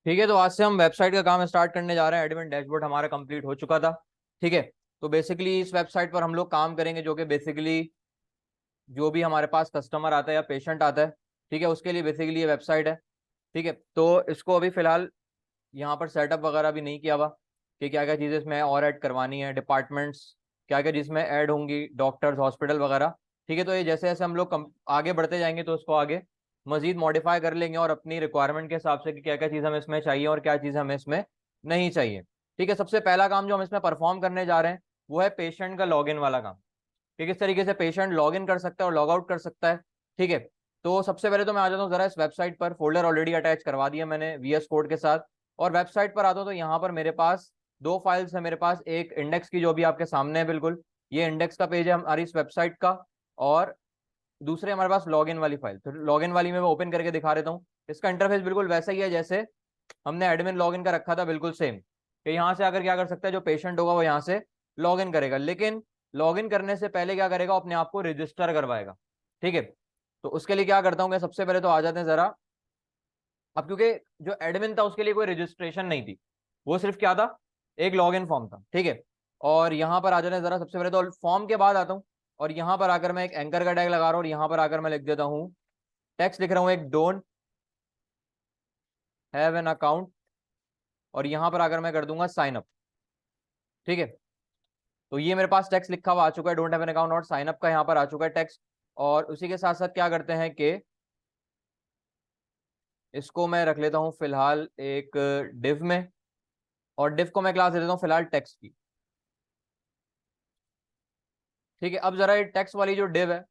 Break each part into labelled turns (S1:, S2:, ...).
S1: ठीक है, तो आज से हम वेबसाइट का काम स्टार्ट करने जा रहे हैं। एडमिन डैशबोर्ड हमारा कंप्लीट हो चुका था। ठीक है, तो बेसिकली इस वेबसाइट पर हम लोग काम करेंगे, जो कि बेसिकली जो भी हमारे पास कस्टमर आता है या पेशेंट आता है, ठीक है, उसके लिए बेसिकली ये वेबसाइट है। ठीक है, तो इसको अभी फिलहाल यहाँ पर सेटअप वगैरह भी नहीं किया हुआ कि क्या क्या चीज़ें इसमें और ऐड करवानी है, डिपार्टमेंट्स क्या क्या जिसमें ऐड होंगी, डॉक्टर्स, हॉस्पिटल वगैरह। ठीक है, तो ये जैसे जैसे हम लोग आगे बढ़ते जाएंगे तो उसको आगे मजीद मॉडिफाई कर लेंगे और अपनी रिक्वायरमेंट के हिसाब से कि क्या क्या चीज़ हमें इसमें चाहिए और क्या चीज़ हमें इसमें नहीं चाहिए। ठीक है, सबसे पहला काम जो हम इसमें परफॉर्म करने जा रहे हैं वो है पेशेंट का लॉगिन वाला काम, कि किस तरीके से पेशेंट लॉग इन कर सकता है और लॉग आउट कर सकता है। ठीक है, तो सबसे पहले तो मैं आ जाता हूँ जरा इस वेबसाइट पर। फोल्डर ऑलरेडी अटैच करवा दिया मैंने VS कोड के साथ, और वेबसाइट पर आता हूँ तो यहाँ पर मेरे पास दो फाइल्स है। मेरे पास एक इंडेक्स की, जो भी आपके सामने है बिल्कुल, ये इंडेक्स का पेज है हमारी इस वेबसाइट का, और दूसरे हमारे पास लॉगिन वाली फाइल। तो लॉगिन वाली में मैं ओपन करके दिखा देता हूँ। इसका इंटरफेस बिल्कुल वैसा ही है जैसे हमने एडमिन लॉगिन का रखा था, बिल्कुल सेम, कि यहाँ से आकर क्या कर सकता है, जो पेशेंट होगा वो यहाँ से लॉगिन करेगा। लेकिन लॉगिन करने से पहले क्या करेगा, अपने आप को रजिस्टर करवाएगा। ठीक है, तो उसके लिए क्या करता हूँ, सबसे पहले तो आ जाते हैं जरा। अब क्योंकि जो एडमिन था उसके लिए कोई रजिस्ट्रेशन नहीं थी, वो सिर्फ क्या था, एक लॉगिन फॉर्म था। ठीक है, और यहाँ पर आ जाते हैं जरा। सबसे पहले तो फॉर्म के बाद आता हूँ, और यहाँ पर आकर मैं एक एंकर का टैग लगा रहा हूँ, और यहाँ पर आकर मैं लिख देता हूँ, टेक्स्ट लिख रहा हूँ एक, डोंट हैव एन अकाउंट, और यहाँ पर आकर मैं कर दूंगा साइन अप। ठीक है, तो ये मेरे पास टेक्स्ट लिखा हुआ आ चुका है, डोंट हैव एन अकाउंट और साइन अप का यहाँ पर आ चुका है टेक्स्ट। और उसी के साथ साथ क्या करते हैं कि इसको मैं रख लेता हूँ फिलहाल एक डिव में, और डिव को मैं क्लास दे देता हूँ फिलहाल टेक्स्ट की। ठीक है, अब जरा ये टेक्स्ट वाली जो डिव है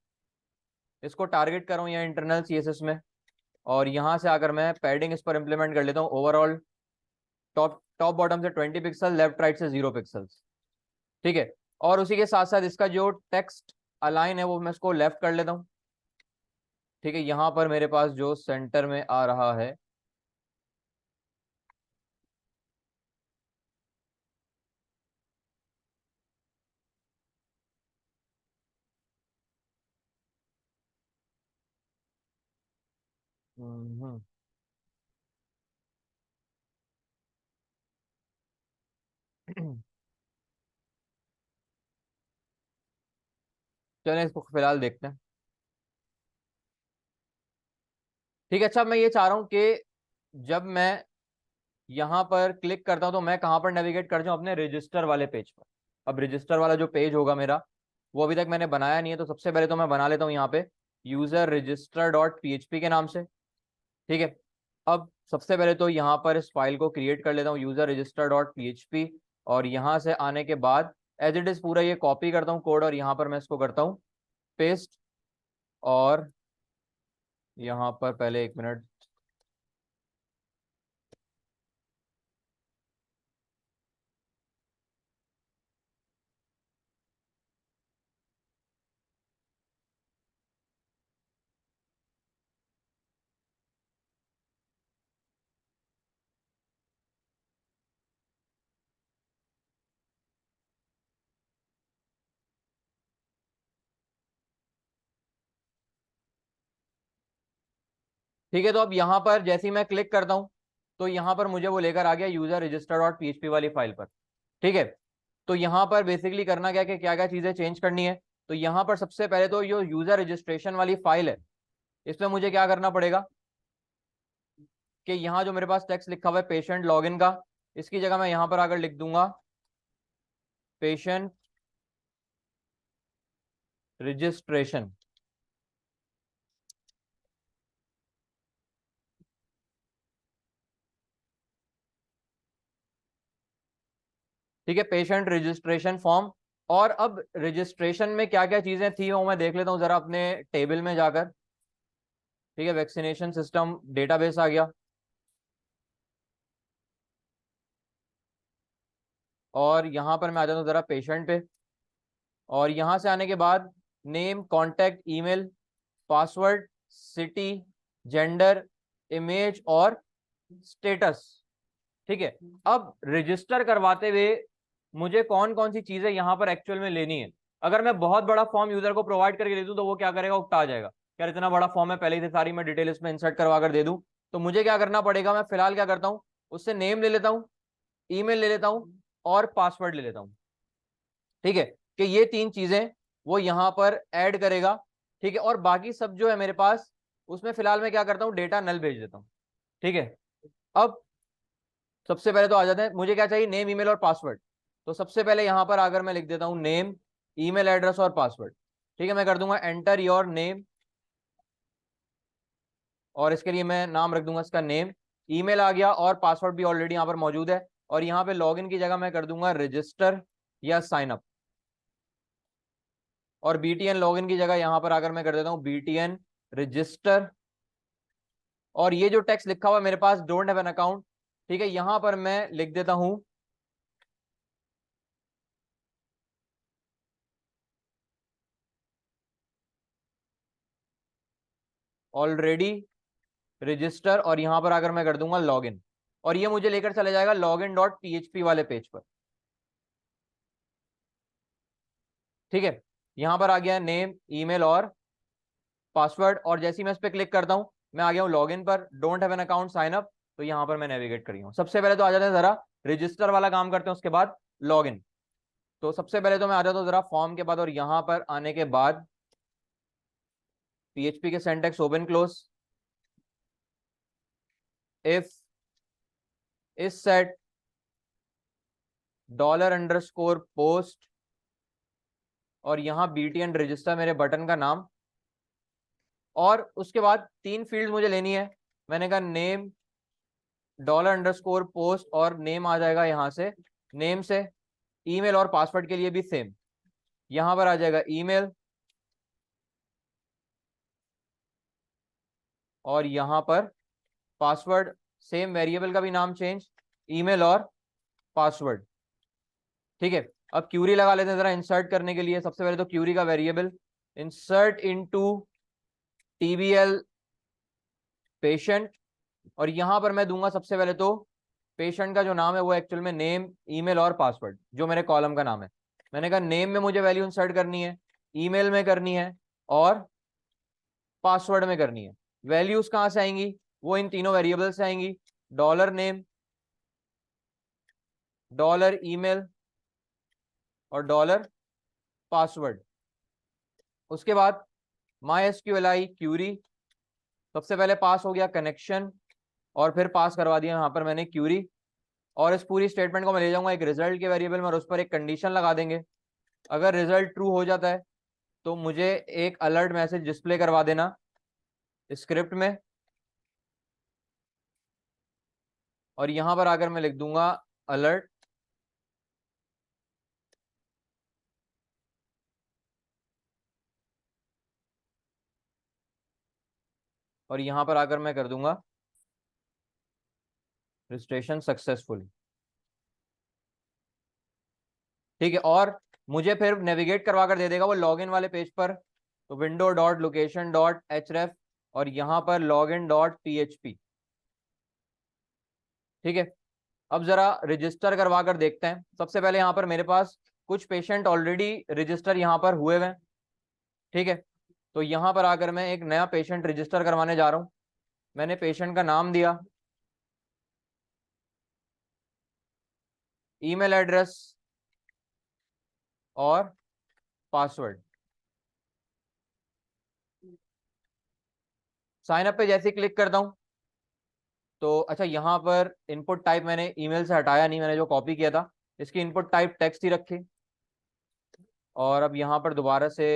S1: इसको टारगेट कर रहा हूँ यहाँ इंटरनल CSS में, और यहाँ से आकर मैं पैडिंग इस पर इंप्लीमेंट कर लेता हूँ। ओवरऑल टॉप टॉप बॉटम से 20 पिक्सल, लेफ्ट राइट से 0 पिक्सल्स। ठीक है, और उसी के साथ साथ इसका जो टेक्स्ट अलाइन है वो मैं इसको लेफ्ट कर लेता हूँ। ठीक है, यहाँ पर मेरे पास जो सेंटर में आ रहा है, हम्म, चलें इसको फिलहाल देखते हैं। ठीक है, अच्छा मैं ये चाह रहा हूँ कि जब मैं यहाँ पर क्लिक करता हूँ तो मैं कहाँ पर नेविगेट कर जाऊँ, अपने रजिस्टर वाले पेज पर। अब रजिस्टर वाला जो पेज होगा मेरा, वो अभी तक मैंने बनाया नहीं है, तो सबसे पहले तो मैं बना लेता हूँ यहाँ पे यूजर रजिस्टर डॉट PHP के नाम से। ठीक है, अब सबसे पहले तो यहाँ पर इस फाइल को क्रिएट कर लेता हूँ, यूजर रजिस्टर डॉट PHP, और यहाँ से आने के बाद एज इट इज पूरा ये कॉपी करता हूँ कोड, और यहाँ पर मैं इसको करता हूँ पेस्ट। और यहाँ पर पहले एक मिनट, ठीक है, तो अब यहाँ पर जैसे ही मैं क्लिक करता हूँ तो यहाँ पर मुझे वो लेकर आ गया यूजर रजिस्टर डॉट PHP वाली फाइल पर। ठीक है, तो यहाँ पर बेसिकली करना क्या, कि क्या क्या चीजें चेंज करनी है। तो यहाँ पर सबसे पहले तो जो यूजर रजिस्ट्रेशन वाली फाइल है, इसमें मुझे क्या करना पड़ेगा, कि यहाँ जो मेरे पास टेक्स्ट लिखा हुआ है पेशेंट लॉगिन का, इसकी जगह मैं यहाँ पर आकर लिख दूंगा पेशेंट रजिस्ट्रेशन। ठीक है, पेशेंट रजिस्ट्रेशन फॉर्म। और अब रजिस्ट्रेशन में क्या क्या चीजें थी वो मैं देख लेता हूँ जरा अपने टेबल में जाकर। ठीक है, वैक्सीनेशन सिस्टम डेटाबेस आ गया, और यहाँ पर मैं आ जाता हूँ जरा पेशेंट पे, और यहाँ से आने के बाद name, contact, email, password, city, gender, image और स्टेटस। ठीक है, अब रजिस्टर करवाते हुए मुझे कौन कौन सी चीजें यहाँ पर एक्चुअल में लेनी है। अगर मैं बहुत बड़ा फॉर्म यूजर को प्रोवाइड करके दे दूं तो वो क्या करेगा, उकता जाएगा, यार इतना बड़ा फॉर्म है, पहले ही से सारी मैं डिटेल इसमें इंसर्ट करवा कर दे दूं। तो मुझे क्या करना पड़ेगा, मैं फिलहाल क्या करता हूँ, उससे नेम ले लेता हूँ, ईमेल ले लेता हूँ और पासवर्ड ले लेता हूँ। ठीक है, कि ये 3 चीजें वो यहां पर ऐड करेगा। ठीक है, और बाकी सब जो है मेरे पास, उसमें फिलहाल मैं क्या करता हूँ, डेटा नल भेज देता हूँ। ठीक है, अब सबसे पहले तो आ जाते हैं, मुझे क्या चाहिए, नेम, ईमेल और पासवर्ड। तो सबसे पहले यहां पर आकर मैं लिख देता हूं नेम, ईमेल एड्रेस और पासवर्ड। ठीक है, मैं कर दूंगा एंटर योर नेम, और इसके लिए मैं नाम रख दूंगा इसका नेम। ईमेल आ गया और पासवर्ड भी ऑलरेडी यहाँ पर मौजूद है, और यहाँ पे लॉगिन की जगह मैं कर दूंगा रजिस्टर या साइन अप, और बीटीएन लॉगिन की जगह यहां पर आकर मैं कर देता हूँ बीटीएन रजिस्टर। और ये जो टेक्स्ट लिखा हुआ है मेरे पास, डोंट हैव एन अकाउंट, ठीक है, यहां पर मैं लिख देता हूं ऑलरेडी रजिस्टर, और यहां पर आकर मैं कर दूंगा लॉगिन, और ये मुझे लेकर चले जाएगा लॉगिन डॉट पीएचपी वाले पेज पर। ठीक है, यहां पर आ गया नेम, ईमेल और पासवर्ड, और जैसे ही मैं इस पर क्लिक करता हूं, मैं आ गया हूं लॉगिन पर, don't have an account sign up. तो यहां पर मैं नेविगेट करी हूं। सबसे पहले तो आ जाते हैं जरा रजिस्टर वाला काम करते हैं, उसके बाद लॉगिन। तो सबसे पहले तो मैं आ जाता हूं जरा फॉर्म के बाद, और यहां पर आने के बाद पीएचपी के सिंटैक्स ओपन क्लोज, इफ इस सेट $_ और यहाँ बीटीएन रजिस्टर मेरे बटन का नाम, और उसके बाद 3 फील्ड मुझे लेनी है। मैंने कहा नेम $_ और नेम आ जाएगा यहाँ से, नेम से। ईमेल और पासवर्ड के लिए भी सेम, यहाँ पर आ जाएगा ईमेल, और यहाँ पर पासवर्ड, सेम वेरिएबल का भी नाम चेंज, ईमेल और पासवर्ड। ठीक है, अब क्यूरी लगा लेते हैं जरा इंसर्ट करने के लिए। सबसे पहले तो क्यूरी का वेरिएबल इंसर्ट इनटू टीबीएल पेशेंट, और यहां पर मैं दूंगा सबसे पहले तो पेशेंट का जो नाम है वो एक्चुअल में नेम, ईमेल और पासवर्ड, जो मेरे कॉलम का नाम है। मैंने कहा नेम में मुझे वैल्यू इंसर्ट करनी है, ईमेल में करनी है और पासवर्ड में करनी है। वैल्यूज कहां से आएंगी, वो इन तीनों वेरिएबल से आएंगी, $नेम, $ईमेल और $पासवर्ड। उसके बाद MySQLi क्यूरी, सबसे पहले पास हो गया कनेक्शन, और फिर पास करवा दिया यहाँ पर मैंने क्यूरी, और इस पूरी स्टेटमेंट को मैं ले जाऊंगा एक रिजल्ट के वेरिएबल में, और उस पर एक कंडीशन लगा देंगे। अगर रिजल्ट ट्रू हो जाता है तो मुझे एक अलर्ट मैसेज डिस्प्ले करवा देना स्क्रिप्ट में, और यहां पर आकर मैं लिख दूंगा अलर्ट, और यहां पर आकर मैं कर दूंगा रजिस्ट्रेशन सक्सेसफुल। ठीक है, और मुझे फिर नेविगेट करवा कर दे देगा वो लॉगिन वाले पेज पर। तो window.location.href, और यहां पर login.php। ठीक है, अब जरा रजिस्टर करवा कर देखते हैं। सबसे पहले यहाँ पर मेरे पास कुछ पेशेंट ऑलरेडी रजिस्टर यहाँ पर हुए हुए हैं। ठीक है, तो यहाँ पर आकर मैं एक नया पेशेंट रजिस्टर करवाने जा रहा हूँ। मैंने पेशेंट का नाम दिया, ईमेल एड्रेस और पासवर्ड। साइन अप पे जैसे ही क्लिक करता हूँ, तो अच्छा यहाँ पर इनपुट टाइप मैंने ईमेल से हटाया नहीं, मैंने जो कॉपी किया था, इसकी इनपुट टाइप टेक्स्ट ही रखी। और अब यहाँ पर दोबारा से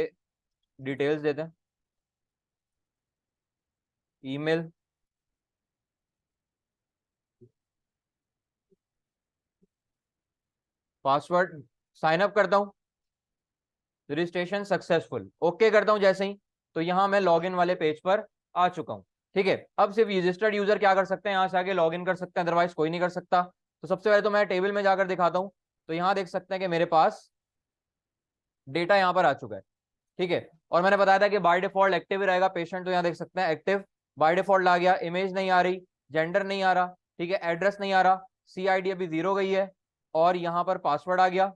S1: डिटेल्स देते हैं, ईमेल, पासवर्ड, साइन अप करता हूँ, रजिस्ट्रेशन सक्सेसफुल, ओके करता हूँ जैसे ही, तो यहाँ मैं लॉगिन वाले पेज पर आ चुका हूँ। ठीक है, अब सिर्फ रजिस्टर्ड यूजर क्या कर सकते हैं, यहाँ से आके लॉगिन कर सकते हैं, अदरवाइज कोई नहीं कर सकता। तो सबसे पहले तो मैं टेबल में जाकर दिखाता हूँ। तो यहाँ देख सकते हैं कि मेरे पास डेटा यहाँ पर आ चुका है। ठीक है, और मैंने बताया था कि बाय डिफॉल्ट एक्टिव ही रहेगा पेशेंट, तो यहाँ देख सकते हैं एक्टिव बाय डिफॉल्ट आ गया। इमेज नहीं आ रही, जेंडर नहीं आ रहा, ठीक है, एड्रेस नहीं आ रहा, CID अभी 0 गई है, और यहाँ पर पासवर्ड आ गया,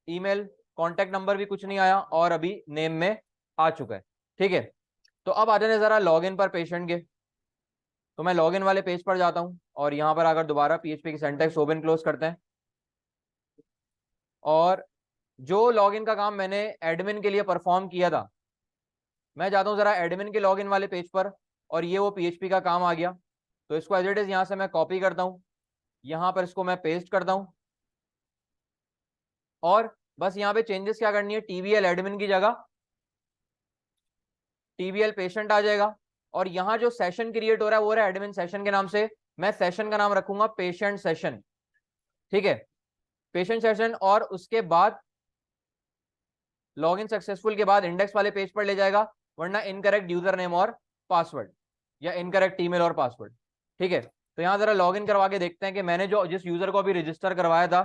S1: ईमेल, कॉन्टेक्ट नंबर भी कुछ नहीं आया, और अभी नेम में आ चुका है। ठीक है, तो अब आ जाने जरा लॉगिन पर पेशेंट के। तो मैं लॉगिन वाले पेज पर जाता हूँ और यहाँ पर आकर दोबारा पीएचपी की सिंटैक्स ओपन क्लोज करते हैं, और जो लॉगिन का काम मैंने एडमिन के लिए परफॉर्म किया था, मैं जाता हूँ जरा एडमिन के लॉगिन वाले पेज पर, और ये वो पीएचपी का काम आ गया। तो इसको एज इट इज यहाँ से मैं कॉपी करता हूँ, यहाँ पर इसको मैं पेस्ट करता हूँ, और बस यहाँ पे चेंजेस क्या करनी है, टीबीएल एडमिन की जगह टीबीएल पेशेंट आ जाएगा, और यहाँ जो सेशन क्रिएट हो रहा है वो रहा एडमिन सेशन के नाम से। मैं सेशन का नाम रखूंगा पेशेंट सेशन, ठीक है, पेशेंट सेशन। और उसके बाद लॉगिन सक्सेसफुल के बाद इंडेक्स वाले पेज पर ले जाएगा, वरना इनकरेक्ट यूजर नेम और पासवर्ड या इनकरेक्ट ईमेल और पासवर्ड, ठीक है। तो यहाँ जरा लॉगिन करवा के देखते हैं कि मैंने जो जिस यूजर को अभी रजिस्टर करवाया था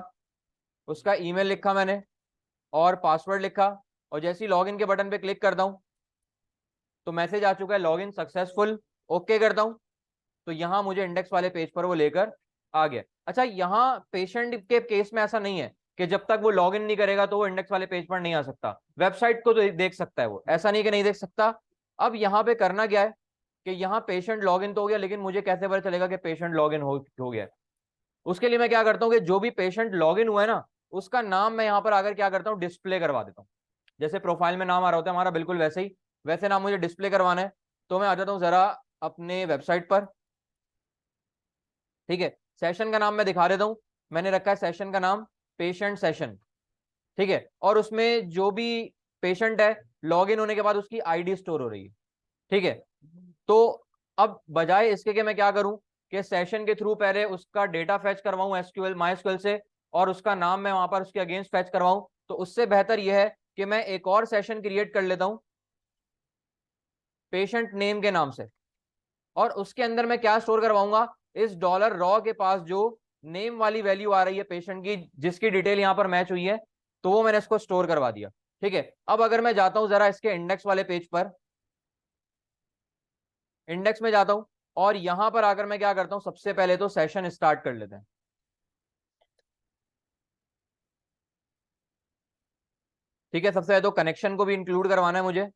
S1: उसका ईमेल लिखा मैंने और पासवर्ड लिखा, और जैसे ही लॉगिन के बटन पे क्लिक करता हूँ तो मैसेज आ चुका है लॉगिन सक्सेसफुल, ओके करता हूँ, तो यहाँ मुझे इंडेक्स वाले पेज पर वो लेकर आ गया। अच्छा, यहाँ पेशेंट के केस में ऐसा नहीं है कि जब तक वो लॉगिन नहीं करेगा तो वो इंडेक्स वाले पेज पर नहीं आ सकता, वेबसाइट को तो देख सकता है वो, ऐसा नहीं कि नहीं देख सकता। अब यहाँ पे करना क्या है कि यहाँ पेशेंट लॉगिन तो हो गया, लेकिन मुझे कैसे पता चलेगा कि पेशेंट लॉगिन हो गया? उसके लिए मैं क्या करता हूँ कि जो भी पेशेंट लॉगिन हुआ है ना, उसका नाम मैं यहाँ पर आकर क्या करता हूँ, डिस्प्ले करवा देता हूँ। जैसे प्रोफाइल में नाम आ रहा होता है हमारा, बिल्कुल वैसे ही, वैसे नाम मुझे डिस्प्ले करवाना है। तो मैं आ जाता हूँ जरा अपने वेबसाइट पर, ठीक है, सेशन का नाम मैं दिखा देता हूँ, मैंने रखा है सेशन का नाम पेशेंट सेशन, ठीक है, और उसमें जो भी पेशेंट है लॉगिन होने के बाद उसकी आईडी स्टोर हो रही है, ठीक है। तो अब बजाय इसके कि मैं क्या करूं कि सेशन के थ्रू पहले उसका डेटा फैच करवाऊं एसक्यूएल माइस्क्यूएल से, और उसका नाम मैं वहां पर उसके अगेंस्ट फैच करवाऊं, तो उससे बेहतर यह है कि मैं एक और सेशन क्रिएट कर लेता हूं पेशेंट नेम के नाम से, और उसके अंदर मैं क्या स्टोर करवाऊंगा, इस डॉलर रॉ के पास जो नेम वाली वैल्यू आ रही है पेशेंट की, जिसकी डिटेल यहां पर मैच हुई है, तो वो मैंने इसको स्टोर करवा दिया, ठीक है। अब अगर मैं जाता हूं जरा इसके इंडेक्स वाले पेज पर, इंडेक्स में जाता हूं, और यहां पर आकर मैं क्या करता हूं, सबसे पहले तो सेशन स्टार्ट कर लेते हैं, ठीक है। सबसे पहले तो कनेक्शन को भी इंक्लूड करवाना है मुझे,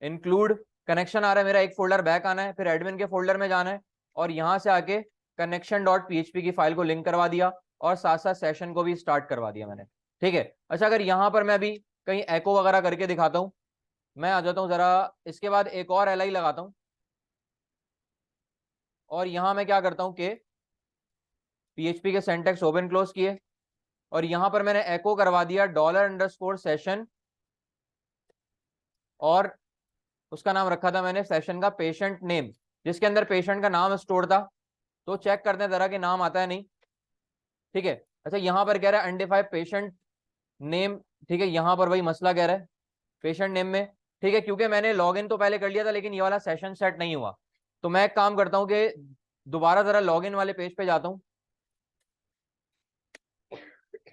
S1: इंक्लूड कनेक्शन आ रहा है मेरा, एक फोल्डर बैक आना है, फिर एडमिन के फोल्डर में जाना है, और यहां से आके कनेक्शन डॉट पीएचपी की फाइल को लिंक करवा दिया, और साथ साथ सेशन को भी स्टार्ट करवा दिया मैंने, ठीक है। अच्छा, अगर यहां पर मैं अभी कहीं एको वगैरह करके दिखाता हूं, मैं आ जाता हूं जरा, इसके बाद एक और एल आई लगाता हूं, और यहां मैं क्या करता हूं कि पीएचपी के सिंटैक्स ओपन क्लोज किए, और यहां पर मैंने एको करवा दिया डॉलर अंडरस्कोर सेशन, और उसका नाम रखा था मैंने सेशन का पेशेंट नेम, जिसके अंदर पेशेंट का नाम स्टोर था। तो चेक करते हैं जरा कि नाम आता है नहीं, ठीक है। अच्छा, यहां पर कह रहा है अनडिफाइंड पेशेंट नेम, ठीक है, यहां पर वही मसला कह रहा है पेशेंट नेम में, ठीक है, क्योंकि मैंने लॉगिन तो पहले कर लिया था लेकिन ये वाला सेशन सेट नहीं हुआ। तो मैं एक काम करता हूं कि दोबारा जरा लॉगिन वाले पेज पे जाता हूं,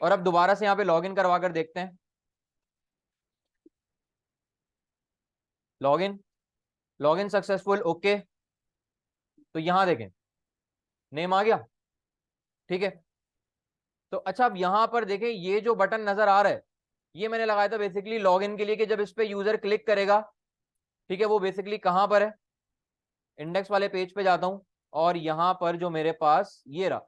S1: और अब दोबारा से यहाँ पे लॉगिन करवा कर देखते हैं, लॉगिन लॉगिन सक्सेसफुल, ओके। तो यहां देखें नेम आ गया, ठीक है। तो अच्छा, अब यहां पर देखें ये जो बटन नजर आ रहा है, ये मैंने लगाया था बेसिकली लॉगिन के लिए, कि जब इस पे यूजर क्लिक करेगा, ठीक है, वो बेसिकली कहां पर है, इंडेक्स वाले पेज पे जाता हूं, और यहां पर जो मेरे पास ये रहा,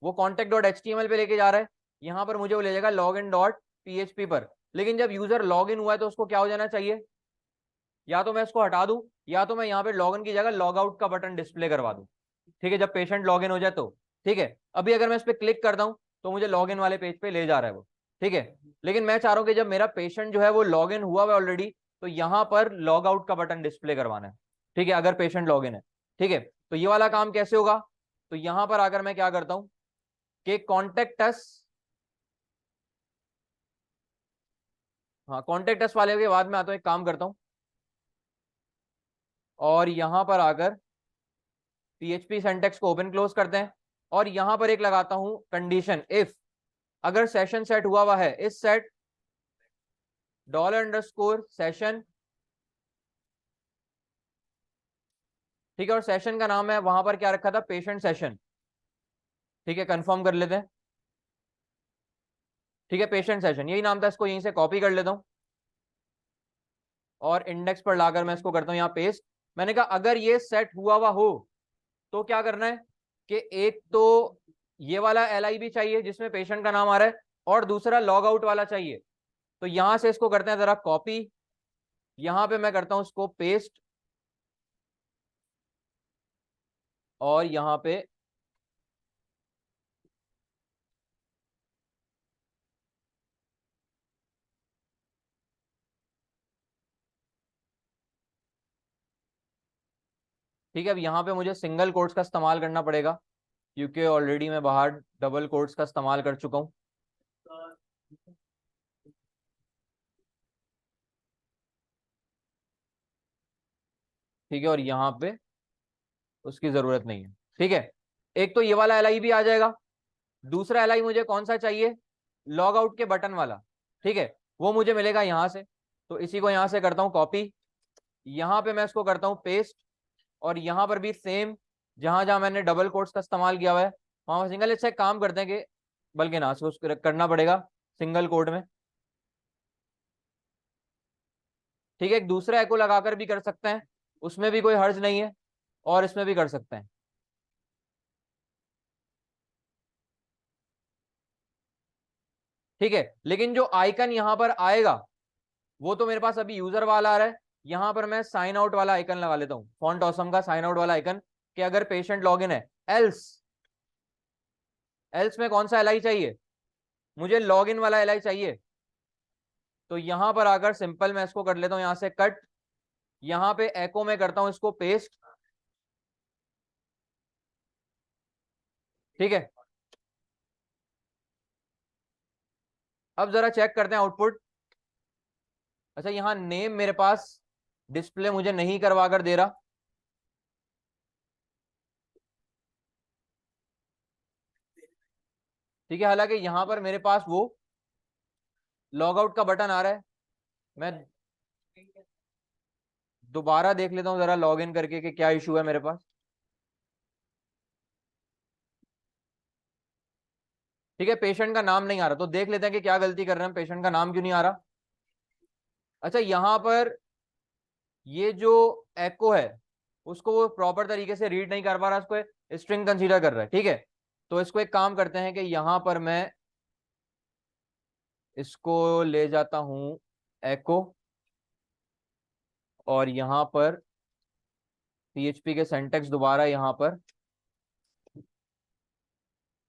S1: वो contact dot H T M L पे लेके जा रहा है, यहां पर मुझे वो ले जाएगा log in dot P H P पर। लेकिन जब यूजर लॉग इन हुआ है तो उसको क्या हो जाना चाहिए, या तो मैं इसको हटा दूं, या तो मैं यहाँ पे लॉग इन की जगह लॉग आउट का बटन डिस्प्ले करवा दूं, ठीक है, जब पेशेंट लॉग इन हो जाए तो, ठीक है। अभी अगर मैं इस पर क्लिक करता हूं तो मुझे लॉग इन वाले पेज पे ले जा रहा है वो, ठीक है। लेकिन मैं चाह रहा हूं कि जब मेरा पेशेंट जो है वो लॉग इन हुआ है ऑलरेडी, तो यहां पर लॉग आउट का बटन डिस्प्ले करवाना है, ठीक है, अगर पेशेंट लॉग इन है, ठीक है। तो ये वाला काम कैसे होगा, तो यहां पर आकर मैं क्या करता हूं कि कॉन्टेक्ट अस, हाँ, कॉन्टेक्ट अस वाले के बाद में आता हूं, एक काम करता हूं, और यहां पर आकर पीएचपी सिंटैक्स को ओपन क्लोज करते हैं, और यहां पर एक लगाता हूं कंडीशन, इफ अगर सेशन सेट हुआ है, इस सेट डॉलर अंडरस्कोर सेशन, ठीक है, और सेशन का नाम है वहां पर क्या रखा था, पेशेंट सेशन, ठीक है, कंफर्म कर लेते हैं, ठीक है, पेशेंट सेशन यही नाम था, इसको यहीं से कॉपी कर लेता हूं, और इंडेक्स पर लाकर मैं इसको करता हूं यहाँ पेस्ट। मैंने कहा अगर ये सेट हुआ हो तो क्या करना है कि एक तो ये वाला LI भी चाहिए जिसमें पेशेंट का नाम आ रहा है, और दूसरा लॉग आउट वाला चाहिए। तो यहां से इसको करते हैं जरा कॉपी, यहां पे मैं करता हूं इसको पेस्ट, और यहां पे ठीक है। अब यहाँ पे मुझे सिंगल कोट्स का इस्तेमाल करना पड़ेगा क्योंकि ऑलरेडी मैं बाहर डबल कोट्स का इस्तेमाल कर चुका हूँ। ठीक है, और यहाँ पे उसकी जरूरत नहीं है। ठीक है, एक तो ये वाला LI भी आ जाएगा। दूसरा LI मुझे कौन सा चाहिए, लॉग आउट के बटन वाला। ठीक है, वो मुझे मिलेगा यहाँ से। तो इसी को यहाँ से करता हूँ कॉपी, यहाँ पे मैं इसको करता हूँ पेस्ट, और यहाँ पर भी सेम, जहां जहां मैंने डबल कोट्स का इस्तेमाल किया हुआ है वहां पर सिंगल। इससे काम करते हैं कि बल्कि ना उसको करना पड़ेगा सिंगल कोट में। ठीक है, एक दूसरा एको लगाकर भी कर सकते हैं, उसमें भी कोई हर्ज नहीं है, और इसमें भी कर सकते हैं। ठीक है, लेकिन जो आइकन यहाँ पर आएगा वो तो मेरे पास अभी यूजर वाला आ रहा है। यहां पर मैं साइन आउट वाला आइकन लगा लेता हूँ, फॉन्ट ऑसम का साइन आउट वाला आइकन, कि अगर पेशेंट लॉग इन है। एल्स, एल्स में कौन सा LI चाहिए, मुझे लॉग इन वाला LI चाहिए। तो यहां पर आकर सिंपल मैं इसको कर लेता हूं यहां से कट, यहां पे एको में करता हूं इसको पेस्ट। ठीक है, अब जरा चेक करते हैं आउटपुट। अच्छा, यहाँ नेम मेरे पास डिस्प्ले मुझे नहीं करवा कर दे रहा। ठीक है, हालांकि यहां पर मेरे पास वो लॉग आउट का बटन आ रहा है। मैं दोबारा देख लेता हूं जरा लॉग इन करके कि क्या इशू है मेरे पास। ठीक है, पेशेंट का नाम नहीं आ रहा, तो देख लेते हैं कि क्या गलती कर रहे हैं, पेशेंट का नाम क्यों नहीं आ रहा। अच्छा, यहां पर ये जो एको है उसको वो प्रॉपर तरीके से रीड नहीं कर पा रहा, उसको स्ट्रिंग कंसीडर कर रहा है। ठीक है, तो इसको एक काम करते हैं कि यहां पर मैं इसको ले जाता हूं एको, और यहां पर PHP के सेंटेक्स दोबारा यहां पर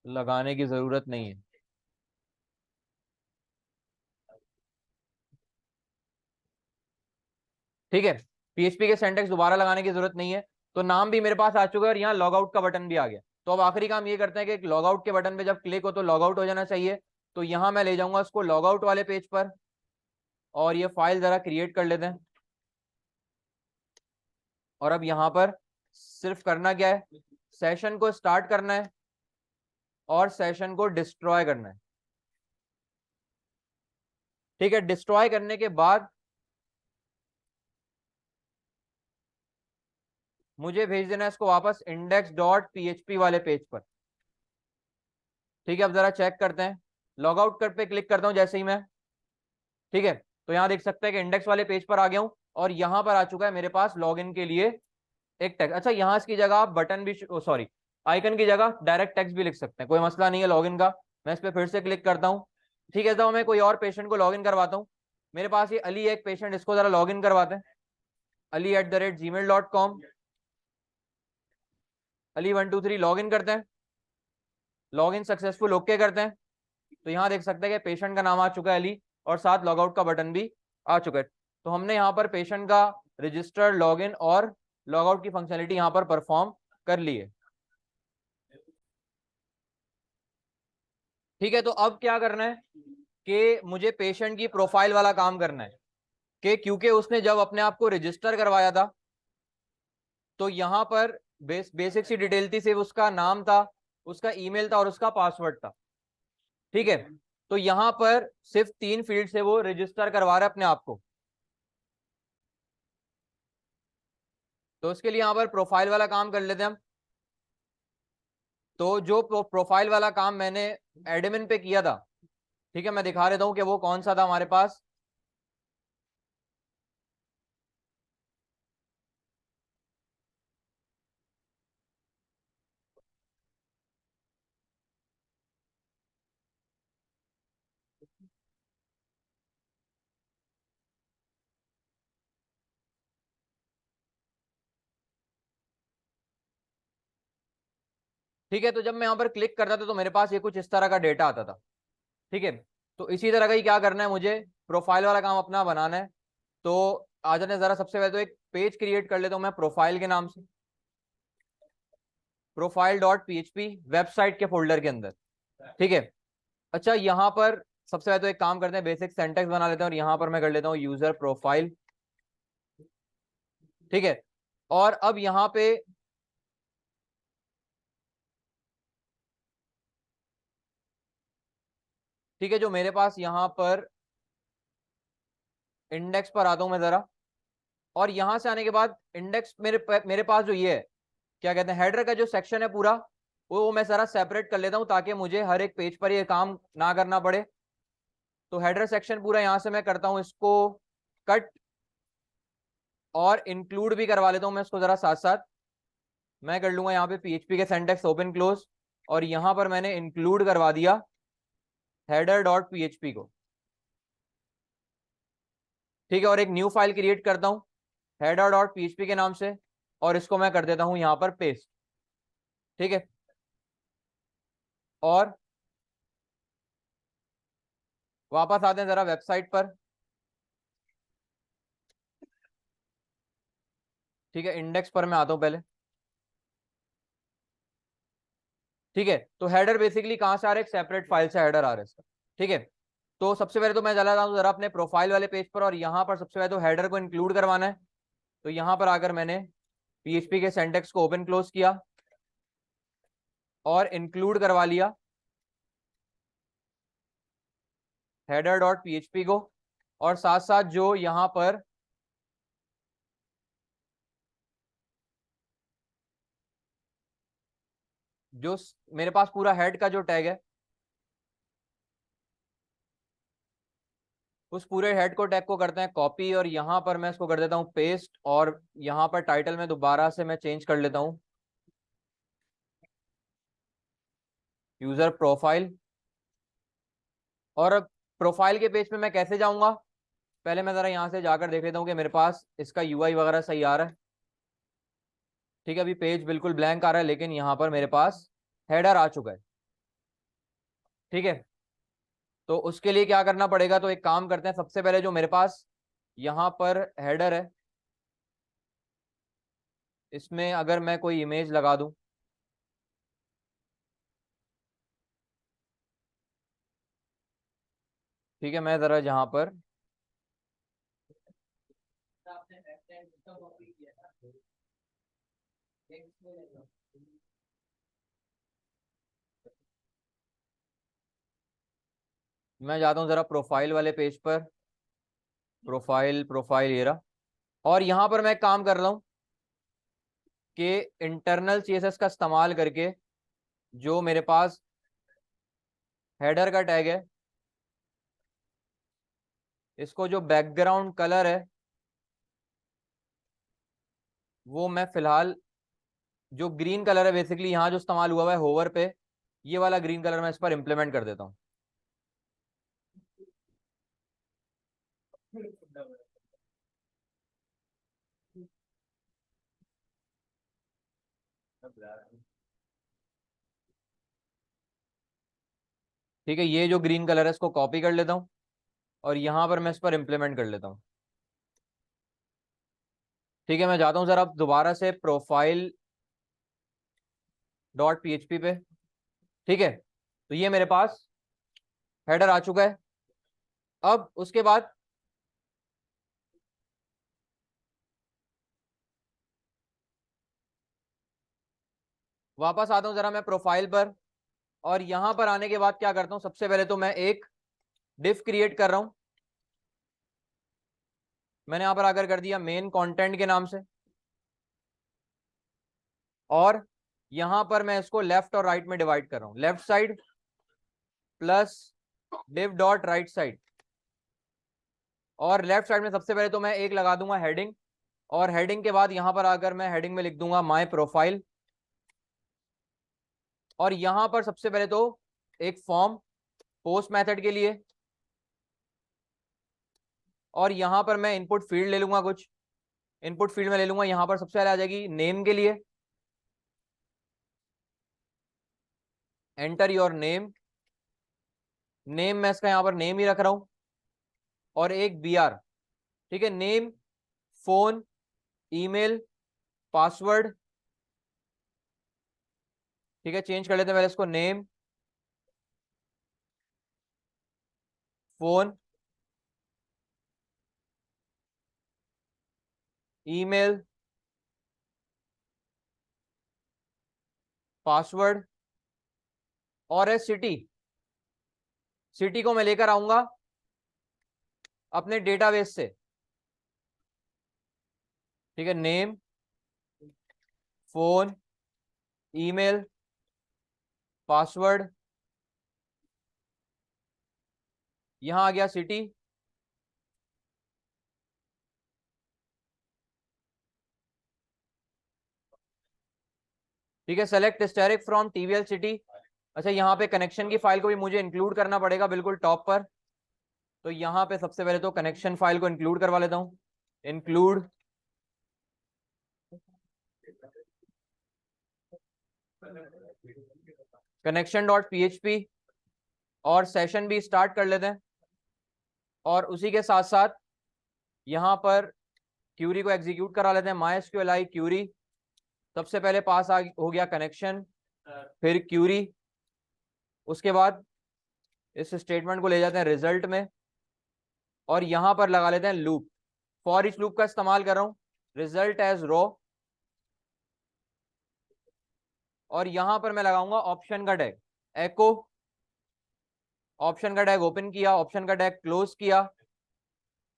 S1: लगाने की जरूरत नहीं है। ठीक है, PHP के सेंटेक्स दोबारा लगाने की जरूरत नहीं है। तो नाम भी मेरे पास आ चुका है, और यहाँ लॉग आउट का बटन भी आ गया। तो अब आखिरी काम ये करते हैं कि लॉग आउट के बटन पे जब क्लिक हो तो लॉग आउट हो जाना चाहिए। तो यहाँ मैं ले जाऊंगा उसको लॉग आउट वाले पेज पर, और ये फाइल जरा क्रिएट कर लेते हैं। और अब यहाँ पर सिर्फ करना क्या है, सेशन को स्टार्ट करना है और सेशन को डिस्ट्रॉय करना है। ठीक है, डिस्ट्रॉय करने के बाद मुझे भेज देना है इसको वापस index.php वाले पेज पर। ठीक है, अब जरा चेक करते हैं, लॉग आउट कर पे क्लिक करता हूं जैसे ही मैं। ठीक है, तो यहाँ देख सकते हैं कि इंडेक्स वाले पेज पर आ गया हूं, और यहाँ पर आ चुका है मेरे पास लॉगिन के लिए एक टेक्स्ट। अच्छा, यहाँ इसकी जगह आप बटन भी, सॉरी, आइकन की जगह डायरेक्ट टेक्स्ट भी लिख सकते हैं, कोई मसला नहीं है लॉगिन का। मैं इस पर फिर से क्लिक करता हूँ। ठीक है, तो मैं कोई और पेशेंट को लॉगिन करवाता हूँ। मेरे पास ये अली है एक पेशेंट, इसको जरा लॉगिन करवाते हैं। ali@gmail.com, Ali123 लॉग इन करते हैं। लॉग इन सक्सेसफुल, ओके करते हैं। तो यहाँ देख सकते हैं कि पेशेंट का नाम आ चुका है अली, और साथ लॉग आउट का बटन भी आ चुका है। तो हमने यहाँ पर पेशेंट का रजिस्टर, लॉग इन और लॉग आउट की फंक्शनलिटी यहाँ पर परफॉर्म कर ली है। ठीक है, तो अब क्या करना है कि मुझे पेशेंट की प्रोफाइल वाला काम करना है, कि क्योंकि उसने जब अपने आप को रजिस्टर करवाया था तो यहाँ पर बेसिक सी डिटेल थी, सिर्फ उसका नाम था, उसका ईमेल था और उसका पासवर्ड था। ठीक है, तो यहाँ पर सिर्फ 3 फील्ड से वो रजिस्टर करवा रहा है अपने आप को। तो उसके लिए यहाँ पर प्रोफाइल वाला काम कर लेते हैं हम। तो जो प्रोफाइल वाला काम मैंने एडमिन पे किया था, ठीक है, मैं दिखा देता हूँ कि वो कौन सा था हमारे पास। ठीक है, तो जब मैं यहाँ पर क्लिक करता था तो मेरे पास ये कुछ इस तरह का डेटा आता था। ठीक है, तो इसी तरह का ही क्या करना है मुझे, प्रोफाइल वाला काम अपना बनाना है। तो आ जाने जरा, सबसे पहले तो एक पेज क्रिएट कर लेता हूँ मैं प्रोफाइल के नाम से, profile.php वेबसाइट के फोल्डर के अंदर। ठीक है, अच्छा यहाँ पर सबसे पहले तो एक काम करते हैं, बेसिक सेंटेक्स बना लेते हैं और यहाँ पर मैं कर लेता हूँ यूजर प्रोफाइल। ठीक है, और अब यहाँ पे ठीक है, जो मेरे पास यहाँ पर इंडेक्स पर आता हूं मैं जरा, और यहां से आने के बाद इंडेक्स मेरे पास जो ये है, क्या कहते हैं, हेडर का जो सेक्शन है पूरा, वो मैं जरा सेपरेट कर लेता हूं ताकि मुझे हर एक पेज पर ये काम ना करना पड़े। तो हेडर सेक्शन पूरा यहां से मैं करता हूं इसको कट, और इंक्लूड भी करवा लेता हूं मैं इसको जरा साथ साथ। मैं कर लूंगा यहाँ पे पीएचपी के सिंटैक्स ओपन क्लोज, और यहां पर मैंने इंक्लूड करवा दिया header.php को। ठीक है, और एक न्यू फाइल क्रिएट करता हूं header.php के नाम से, और इसको मैं कर देता हूं यहां पर पेस्ट। ठीक है, और वापस आते हैं जरा वेबसाइट पर। ठीक है, इंडेक्स पर मैं आता हूं पहले। ठीक है, तो हेडर बेसिकली कहां से आ रहा है, एक सेपरेट फाइल से हेडर आ रहा है इसका। ठीक है, तो सबसे पहले तो मैं चला जाता हूं जरा अपने प्रोफाइल वाले पेज पर, और यहां पर सबसे पहले तो हेडर को इंक्लूड करवाना है। तो यहां पर आकर मैंने पीएचपी के सिंटैक्स को ओपन क्लोज किया और इंक्लूड करवा लिया header.php को, और साथ साथ जो यहां पर जो मेरे पास पूरा हेड का जो टैग है, उस पूरे हेड को टैग को करते हैं कॉपी, और यहां पर मैं इसको कर देता हूं पेस्ट, और यहां पर टाइटल में दोबारा से मैं चेंज कर लेता हूं यूजर प्रोफाइल। और अब प्रोफाइल के पेज पे मैं कैसे जाऊंगा, पहले मैं जरा यहां से जाकर देख लेता हूं कि मेरे पास इसका यूआई वगैरह सही आ रहा है। ठीक है, अभी पेज बिल्कुल ब्लैंक आ रहा है, लेकिन यहाँ पर मेरे पास हेडर आ चुका है। ठीक है, तो उसके लिए क्या करना पड़ेगा, तो एक काम करते हैं, सबसे पहले जो मेरे पास यहाँ पर हेडर है, इसमें अगर मैं कोई इमेज लगा दूं, ठीक है, मैं जरा जहां पर मैं जाता हूँ जरा प्रोफाइल वाले पेज पर, प्रोफाइल प्रोफाइल ये रहा, और यहाँ पर मैं एक काम कर रहा हूँ कि इंटरनल सीएसएस का इस्तेमाल करके जो मेरे पास हेडर का टैग है, इसको जो बैकग्राउंड कलर है वो मैं फिलहाल, जो ग्रीन कलर है बेसिकली यहाँ जो इस्तेमाल हुआ है होवर पे, ये वाला ग्रीन कलर मैं इस पर इंप्लीमेंट कर देता हूँ। ठीक है, ये जो ग्रीन कलर है इसको कॉपी कर लेता हूँ, और यहाँ पर मैं इस पर इंप्लीमेंट कर लेता हूँ। ठीक है, मैं जाता हूँ सर अब दोबारा से प्रोफाइल डॉट पीएचपी पे। ठीक है, तो ये मेरे पास हेडर आ चुका है। अब उसके बाद वापस आता हूँ जरा मैं प्रोफाइल पर, और यहां पर आने के बाद क्या करता हूँ, सबसे पहले तो मैं एक डिफ क्रिएट कर रहा हूँ। मैंने यहां पर आकर कर दिया मेन कंटेंट के नाम से, और यहां पर मैं इसको लेफ्ट और राइट में डिवाइड कर रहा हूँ, left side plus div dot right side. और लेफ्ट साइड में सबसे पहले तो मैं एक लगा दूंगा हेडिंग, और हेडिंग के बाद यहां पर आकर मैं हेडिंग में लिख दूंगा माय प्रोफाइल, और यहां पर सबसे पहले तो एक फॉर्म पोस्ट मेथड के लिए, और यहां पर मैं इनपुट फील्ड ले लूंगा, कुछ इनपुट फील्ड में ले लूंगा, यहां पर सबसे पहले आ जाएगी नेम के लिए, एंटर योर नेम, नेम मैं इसका यहां पर नेम ही रख रहा हूं, और एक BR, ठीक है। नेम, फोन, ईमेल, पासवर्ड, ठीक है। चेंज कर लेते हैं पहले इसको, नेम, फोन, ईमेल, पासवर्ड, और है सिटी। सिटी को मैं लेकर आऊंगा अपने डेटाबेस से, ठीक है। नेम, फोन, ईमेल, पासवर्ड, यहां आ गया सिटी, ठीक है। Select asterisk from TVL city. अच्छा, यहाँ पे कनेक्शन की फाइल को भी मुझे इंक्लूड करना पड़ेगा बिल्कुल टॉप पर। तो यहाँ पे सबसे पहले तो कनेक्शन फाइल को इंक्लूड करवा लेता हूँ, इंक्लूड connection.php, और सेशन भी स्टार्ट कर लेते हैं। और उसी के साथ साथ यहाँ पर क्यूरी को एग्जीक्यूट करा लेते हैं, MySQLi क्यूरी। सबसे पहले पास हो गया कनेक्शन, फिर क्यूरी, उसके बाद इस स्टेटमेंट को ले जाते हैं रिजल्ट में, और यहां पर लगा लेते हैं लूप। फॉर ईच लूप का इस्तेमाल कर रहा हूं, रिजल्ट एज रो, और यहां पर मैं लगाऊंगा ऑप्शन का टैग, एको। ऑप्शन का टैग ओपन किया, ऑप्शन का टैग क्लोज किया,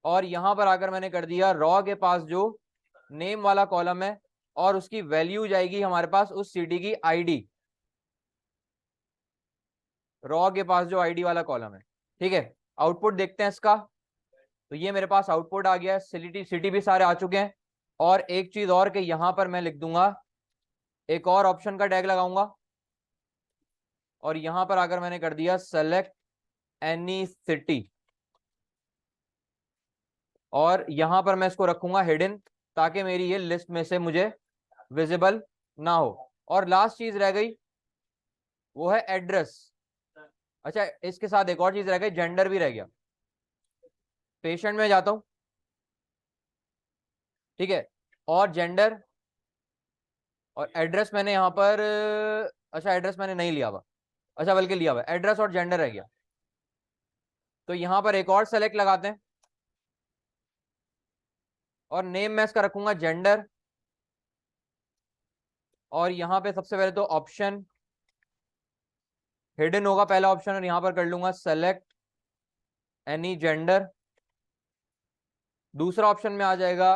S1: और यहां पर आकर मैंने कर दिया रॉ के पास जो नेम वाला कॉलम है, और उसकी वैल्यू जाएगी हमारे पास उस सिटी की आईडी, रॉ के पास जो आईडी वाला कॉलम है, ठीक है। आउटपुट देखते हैं इसका। तो ये मेरे पास आउटपुट आ गया है, सिटी भी सारे आ चुके हैं। और एक चीज और कि यहां पर मैं लिख दूंगा, एक और ऑप्शन का टैग लगाऊंगा, और यहां पर आकर मैंने कर दिया सेलेक्ट एनी सिटी, और यहां पर मैं इसको रखूंगा हिडन, ताकि मेरी ये लिस्ट में से मुझे विजिबल ना हो। और लास्ट चीज रह गई, वो है एड्रेस। अच्छा, इसके साथ एक और चीज रह गई, जेंडर भी रह गया। पेशेंट में जाता हूं, ठीक है, और जेंडर और एड्रेस मैंने यहां पर, अच्छा एड्रेस मैंने नहीं लिया हुआ, अच्छा बल्कि लिया हुआ, एड्रेस और जेंडर रह गया। तो यहां पर एक और सेलेक्ट लगाते हैं, और नेम मैं इसका रखूंगा जेंडर, और यहां पे सबसे पहले तो ऑप्शन हिडन होगा पहला ऑप्शन, और यहां पर कर लूंगा सेलेक्ट एनी जेंडर। दूसरा ऑप्शन में आ जाएगा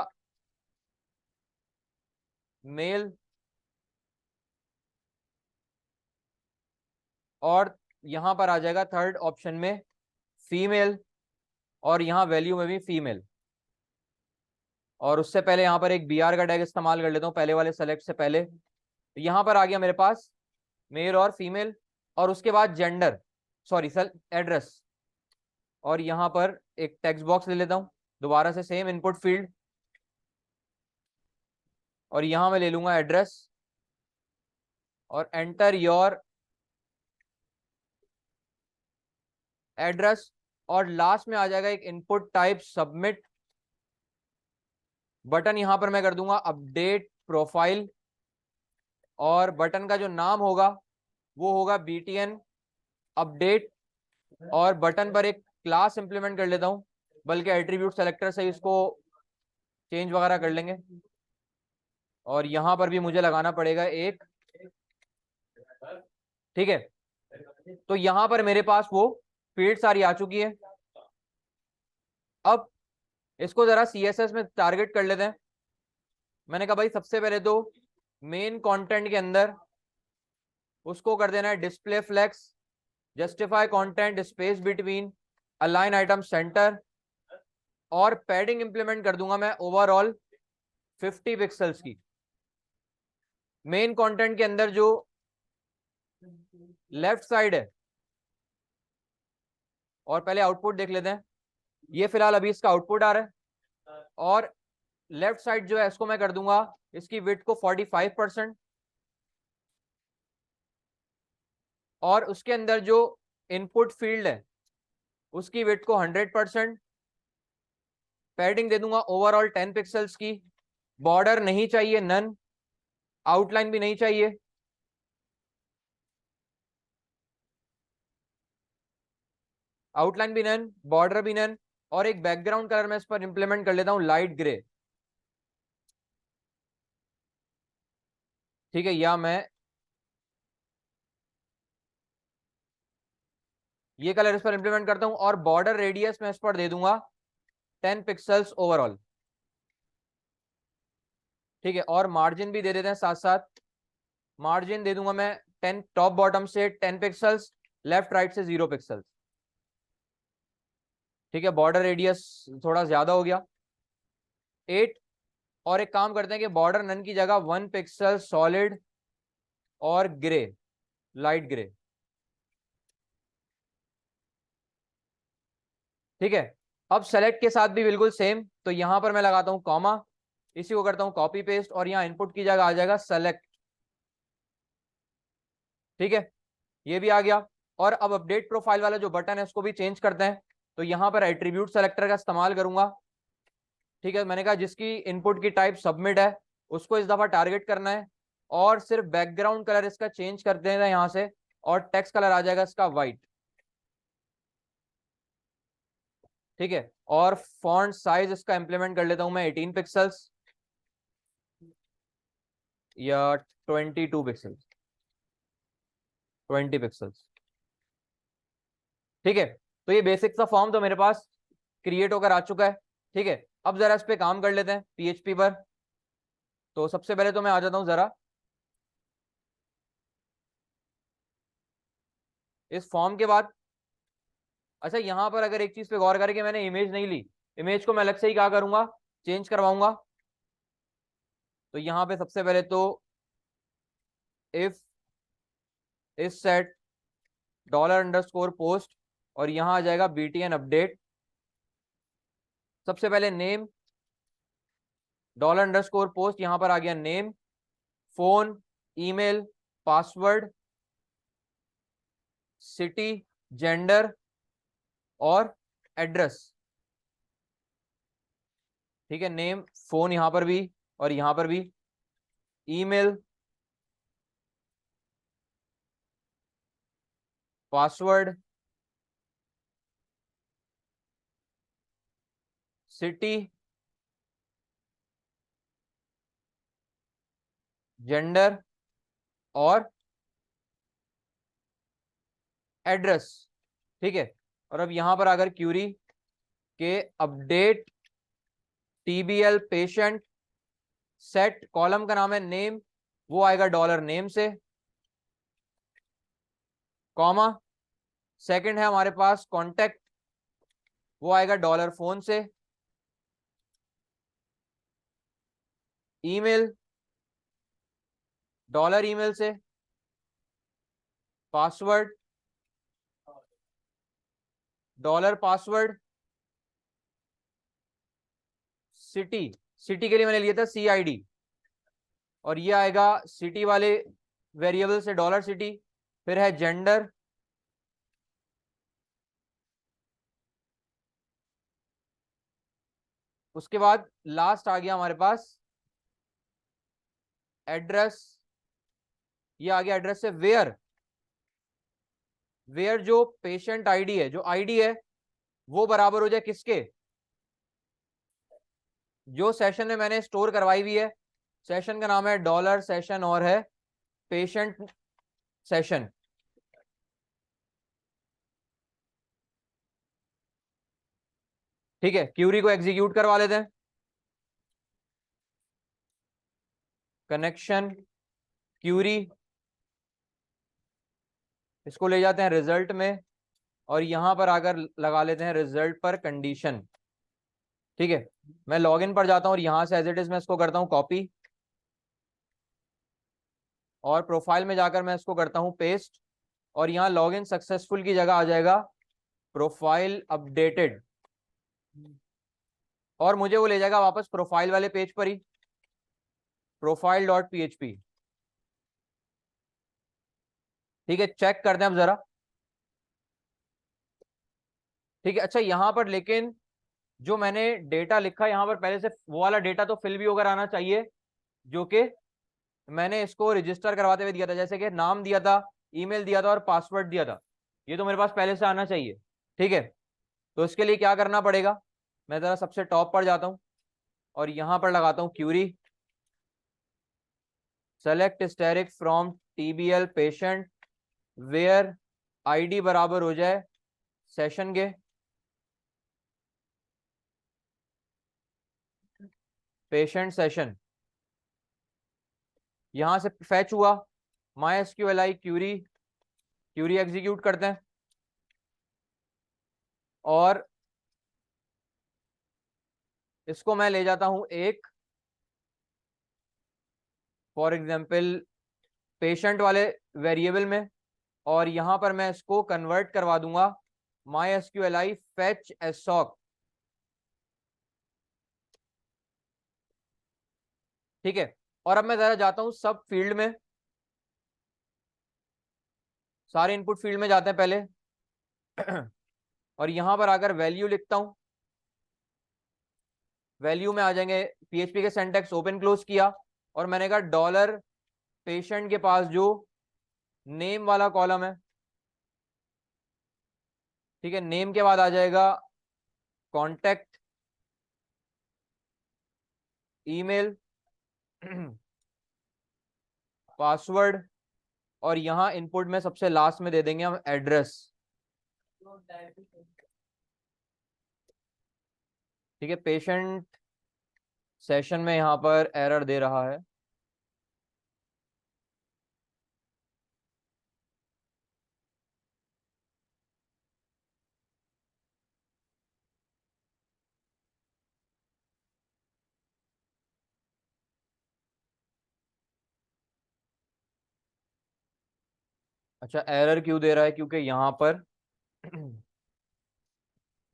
S1: मेल, और यहां पर आ जाएगा थर्ड ऑप्शन में फीमेल, और यहां वैल्यू में भी फीमेल। और उससे पहले यहां पर एक BR का टैग इस्तेमाल कर लेता हूं पहले वाले सेलेक्ट से पहले। तो यहां पर आ गया मेरे पास मेल और फीमेल, और उसके बाद जेंडर, सॉरी सर एड्रेस, और यहां पर एक टेक्स्ट बॉक्स ले लेता हूं दोबारा से, सेम इनपुट फील्ड, और यहां मैं ले लूंगा एड्रेस, और एंटर योर एड्रेस, और लास्ट में आ जाएगा एक इनपुट टाइप सबमिट बटन। यहां पर मैं कर दूंगा अपडेट प्रोफाइल, और बटन का जो नाम होगा वो होगा BTN अपडेट, और बटन पर एक क्लास इंप्लीमेंट कर लेता हूं, बल्कि एट्रीब्यूट सेलेक्टर से इसको चेंज वगैरह कर लेंगे। और यहां पर भी मुझे लगाना पड़ेगा एक, ठीक है। तो यहां पर मेरे पास वो फील्ड सारी आ चुकी है। अब इसको जरा CSS में टारगेट कर लेते हैं। मैंने कहा भाई सबसे पहले तो मेन कंटेंट के अंदर उसको कर देना है display flex, justify content space between, align item centre, और पैडिंग इंप्लीमेंट कर दूंगा मैं ओवरऑल 50 पिक्सल्स की। मेन कंटेंट के अंदर जो लेफ्ट साइड है, और पहले आउटपुट देख लेते हैं। ये फिलहाल अभी इसका आउटपुट आ रहा है, और लेफ्ट साइड जो है इसको मैं कर दूंगा इसकी विड्थ को 45%, और उसके अंदर जो इनपुट फील्ड है उसकी विड्थ को 100%, पैडिंग दे दूंगा ओवरऑल 10 पिक्सल्स की, बॉर्डर नहीं चाहिए, नन, आउटलाइन भी नहीं चाहिए, आउटलाइन भी नन, बॉर्डर भी नन, और एक बैकग्राउंड कलर मैं इस पर इंप्लीमेंट कर लेता हूं लाइट ग्रे। ठीक है, या मैं ये कलर इस पर इंप्लीमेंट करता हूं, और बॉर्डर रेडियस मैं इस पर दे दूंगा 10 पिक्सल्स ओवरऑल। ठीक है, और मार्जिन भी दे देते हैं साथ साथ, मार्जिन दे दूंगा मैं 10, टॉप बॉटम से 10 पिक्सल्स, लेफ्ट राइट से 0 पिक्सल्स। ठीक है, बॉर्डर रेडियस थोड़ा ज्यादा हो गया 8। और एक काम करते हैं कि बॉर्डर नन की जगह 1 पिक्सल सॉलिड और ग्रे, लाइट ग्रे। ठीक है, अब सेलेक्ट के साथ भी बिल्कुल सेम, तो यहां पर मैं लगाता हूं कॉमा, इसी को करता हूं कॉपी पेस्ट, और यहाँ इनपुट की जगह आ जाएगा सेलेक्ट। ठीक है, ये भी आ गया। और अब अपडेट प्रोफाइल वाला जो बटन है उसको भी चेंज करते हैं, तो यहां पर एट्रीब्यूट सेलेक्टर का इस्तेमाल करूंगा। ठीक है, मैंने कहा जिसकी इनपुट की टाइप सबमिट है उसको इस दफा टारगेट करना है, और सिर्फ बैकग्राउंड कलर इसका चेंज कर देना यहां से, और टेक्स्ट कलर आ जाएगा इसका व्हाइट। ठीक है, और फॉन्ट साइज इसका इंप्लीमेंट कर लेता हूं मैं 18 पिक्सल्स या 22 पिक्सल्स, 20 पिक्सल्स। ठीक है, तो ये बेसिक सा फॉर्म तो मेरे पास क्रिएट होकर आ चुका है। ठीक है, अब जरा इस पे काम कर लेते हैं पीएचपी पर। तो सबसे पहले तो मैं आ जाता हूं जरा इस फॉर्म के बाद। अच्छा, यहां पर अगर एक चीज पे गौर करें कि मैंने इमेज नहीं ली, इमेज को मैं अलग से ही क्या करूंगा, चेंज करवाऊंगा। तो यहां पे सबसे पहले तो इफ इस सेट $_ और यहां आ जाएगा btn अपडेट। सबसे पहले नेम $_ यहां पर आ गया name, phone, email, password, city, gender और एड्रेस। ठीक है, नेम, फोन यहां पर भी और यहां पर भी, ईमेल, पासवर्ड, सिटी, जेंडर और एड्रेस। ठीक है, और अब यहां पर अगर क्यूरी के अपडेट टीबीएल पेशेंट, सेट कॉलम का नाम है नेम, वो आएगा $नेम से, कॉमा, सेकंड है हमारे पास कॉन्टेक्ट, वो आएगा $फोन से, ईमेल $ईमेल से, पासवर्ड $पासवर्ड, सिटी, सिटी के लिए मैंने लिया था CID, और ये आएगा सिटी वाले वेरिएबल से $सिटी। फिर है जेंडर, उसके बाद लास्ट आ गया हमारे पास एड्रेस, ये आ गया एड्रेस से वेयर, वेयर जो पेशेंट आईडी है, जो आईडी है वो बराबर हो जाए किसके, जो सेशन में मैंने स्टोर करवाई हुई है, सेशन का नाम है $सेशन और है पेशेंट सेशन। ठीक है, क्यूरी को एग्जीक्यूट करवा लेते हैं, कनेक्शन क्यूरी, इसको ले जाते हैं रिजल्ट में, और यहां पर आकर लगा लेते हैं रिजल्ट पर कंडीशन। ठीक है, मैं लॉगिन पर जाता हूं और यहां से एज इट इज मैं इसको करता हूं कॉपी, और प्रोफाइल में जाकर मैं इसको करता हूं पेस्ट, और यहाँ लॉगिन सक्सेसफुल की जगह आ जाएगा प्रोफाइल अपडेटेड, और मुझे वो ले जाएगा वापस प्रोफाइल वाले पेज पर ही, profile.php। ठीक है, चेक करते हैं अब जरा। ठीक है, अच्छा यहाँ पर लेकिन जो मैंने डेटा लिखा यहाँ पर पहले से वो वाला डेटा तो फिल भी होकर आना चाहिए, जो कि मैंने इसको रजिस्टर करवाते हुए दिया था, जैसे कि नाम दिया था, ईमेल दिया था और पासवर्ड दिया था। ये तो मेरे पास पहले से आना चाहिए। ठीक है, तो इसके लिए क्या करना पड़ेगा, मैं जरा सबसे टॉप पर जाता हूँ और यहां पर लगाता हूँ query select asterisk from TBL patient where ID बराबर हो जाए सेशन के, पेशेंट सेशन यहां से फैच हुआ, माई एसक्यूएलआई क्यूरी, क्यूरी एग्जीक्यूट करते हैं और इसको मैं ले जाता हूं एक फॉर एग्जांपल पेशेंट वाले वेरिएबल में, और यहां पर मैं इसको कन्वर्ट करवा दूंगा माई एसक्यूएलआई फेच एसॉक। ठीक है, और अब मैं जरा जाता हूं सब फील्ड में, सारे इनपुट फील्ड में जाते हैं पहले और यहां पर आकर वैल्यू लिखता हूं, वैल्यू में आ जाएंगे पीएचपी के सिंटैक्स ओपन क्लोज किया और मैंने कहा डॉलर पेशेंट के पास जो नेम वाला कॉलम है, ठीक है, नेम के बाद आ जाएगा कॉन्टेक्ट, ईमेल, पासवर्ड, और यहां इनपुट में सबसे लास्ट में दे देंगे हम एड्रेस। ठीक है, पेशेंट सेशन में यहां पर एरर दे रहा है, अच्छा एरर क्यों दे रहा है, क्योंकि यहां पर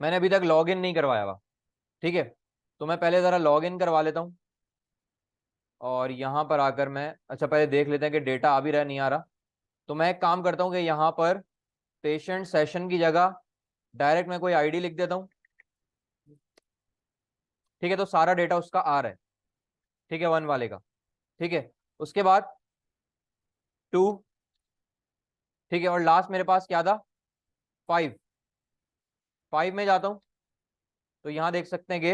S1: मैंने अभी तक लॉगिन नहीं करवाया हुआ। ठीक है, तो मैं पहले जरा लॉगिन करवा लेता हूं और यहां पर आकर मैं, अच्छा पहले देख लेते हैं कि डेटा आ भी रहा नहीं आ रहा। तो मैं एक काम करता हूं कि यहाँ पर पेशेंट सेशन की जगह डायरेक्ट मैं कोई आईडी लिख देता हूं। ठीक है, तो सारा डेटा उसका आ रहा है, ठीक है, वन वाले का। ठीक है, उसके बाद टू, ठीक है, और लास्ट मेरे पास क्या था, फाइव, फाइव में जाता हूं तो यहां देख सकते हैं कि